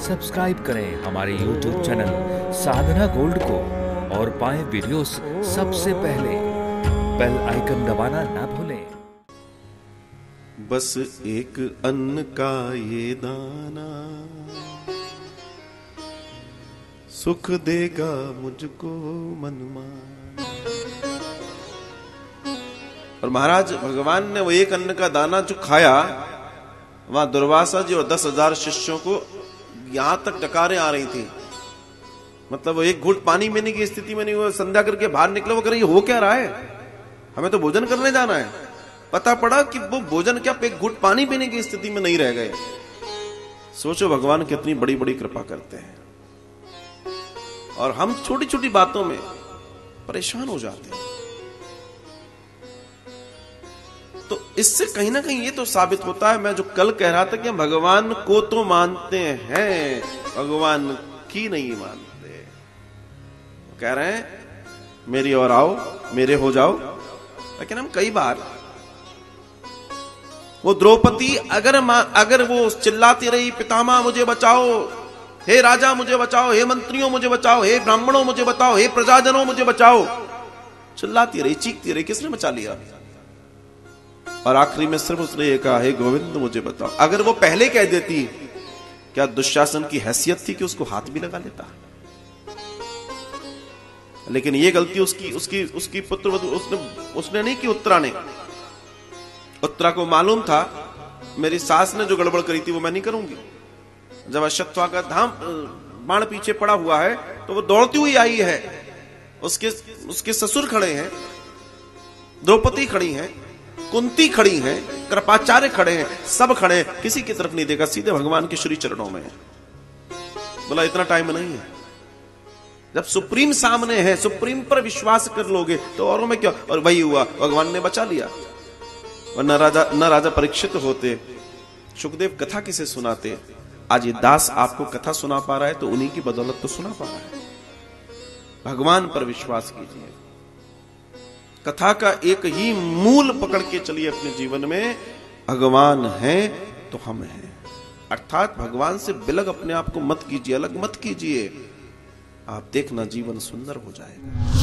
Subscribe करें हमारे YouTube channel साधना gold को और पाएं वीडियोस सबसे पहले। बेल आइकन दबाना ना भूलें। बस एक अन्न का ये दाना सुख देगा मुझको मनमान। और महाराज भगवान ने वो एक अन्न का दाना जो खाया, वहां दुर्वासा जी और 10,000 शिष्यों को यहां तक डकारें आ रही थी। मतलब वो एक घूंट पानी पीने की स्थिति में नहीं हुआ। संध्या करके बाहर निकले, वो कह रहे ये हो क्या रहा है, हमें तो भोजन करने जाना है। पता पड़ा कि वो भोजन क्या, एक घूंट पानी पीने की स्थिति में नहीं रह गए। सोचो भगवान कितनी बड़ी बड़ी कृपा करते हैं, और हम छोटी छोटी बातों में परेशान हो जाते हैं। तो इससे कहीं ना कहीं ये तो साबित होता है, मैं जो कल कह रहा था कि हम भगवान को तो मानते हैं, भगवान की नहीं मानते। कह रहे हैं मेरी ओर आओ, मेरे हो जाओ, लेकिन हम कई बार वो द्रौपदी अगर वो चिल्लाती रही, पितामह मुझे बचाओ, हे राजा मुझे बचाओ, हे मंत्रियों मुझे बचाओ, हे ब्राह्मणों मुझे बचाओ, हे प्रजाजनों मुझे बचाओ, चिल्लाती रही, चीखती रही, किसने बचा लिया? और आखिरी में सिर्फ उसने ये कहा, हे गोविंद मुझे बताओ। अगर वो पहले कह देती, क्या दुशासन की हैसियत थी कि उसको हाथ भी लगा लेता? लेकिन ये गलती उसकी पुत्र उसने नहीं की, उत्तरा ने। उत्तरा को मालूम था मेरी सास ने जो गड़बड़ करी थी वो मैं नहीं करूंगी। जब अश्वत्थामा का बाण पीछे पड़ा हुआ है तो वो दौड़ती हुई आई है, उसके ससुर खड़े हैं, द्रौपदी खड़ी हैं, कुंती खड़ी हैं, कृपाचार्य खड़े हैं, सब खड़े हैं, किसी की तरफ नहीं देखा, सीधे भगवान के श्री चरणों में। बोला इतना टाइम नहीं है, जब सुप्रीम सामने है, सुप्रीम पर विश्वास कर लोगे तो औरों में क्या। और वही हुआ, भगवान ने बचा लिया। और न राजा परीक्षित होते, सुखदेव कथा किसे सुनाते। आज ये दास आपको कथा सुना पा रहा है तो उन्हीं की बदौलत तो सुना पा रहा है। भगवान पर विश्वास कीजिए, कथा का एक ही मूल पकड़ के चलिए अपने जीवन में, भगवान है तो हम हैं। अर्थात भगवान से बिलग अपने आप को मत कीजिए, अलग मत कीजिए, आप देखना जीवन सुंदर हो जाएगा।